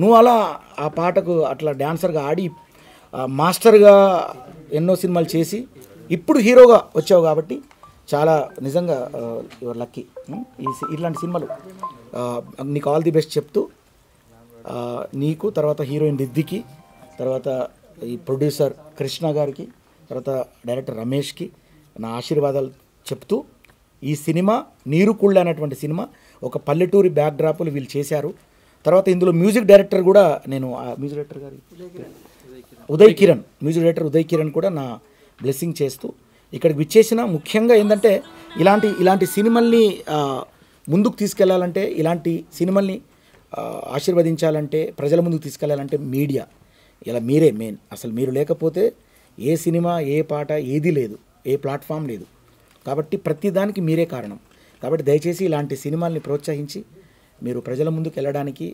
నువ్వు అలా ఆ పాటకు అట్లా డాన్సర్గా ఆడి మాస్టర్గా ఎన్నో సినిమాలు చేసి ఇప్పుడు హీరోగా వచ్చావు కాబట్టి చాలా నిజంగా యువర్ లక్కీ. ఇట్లాంటి సినిమాలు నీకు ఆల్ ది బెస్ట్ చెప్తూ నీకు, తర్వాత హీరోయిన్ రిద్దికి, తర్వాత ఈ ప్రొడ్యూసర్ కృష్ణ గారికి, తర్వాత డైరెక్టర్ రమేష్కి నా ఆశీర్వాదాలు చెప్తూ, ఈ సినిమా నీరుకుళ్ళ అనేటువంటి సినిమా ఒక పల్లెటూరి బ్యాక్డ్రాప్లు వీళ్ళు చేశారు. తర్వాత ఇందులో మ్యూజిక్ డైరెక్టర్ కూడా నేను మ్యూజిక్ డైరెక్టర్ గారి ఉదయ్ కిరణ్, మ్యూజిక్ డైరెక్టర్ ఉదయ్ కిరణ్ కూడా నా బ్లెస్సింగ్ చేస్తూ ఇక్కడికి విచ్చేసిన ముఖ్యంగా ఏంటంటే ఇలాంటి సినిమాల్ని ముందుకు తీసుకెళ్లాలంటే, ఇలాంటి సినిమాల్ని ఆశీర్వదించాలంటే, ప్రజల ముందుకు తీసుకెళ్లాలంటే మీడియా, ఇలా మీరే మెయిన్. అసలు మీరు లేకపోతే ఏ సినిమా, ఏ పాట, ఏది లేదు, ఏ ప్లాట్ఫామ్ లేదు. కాబట్టి ప్రతిదానికి మీరే కారణం. కాబట్టి దయచేసి ఇలాంటి సినిమాల్ని ప్రోత్సహించి మీరు ప్రజల ముందుకు వెళ్ళడానికి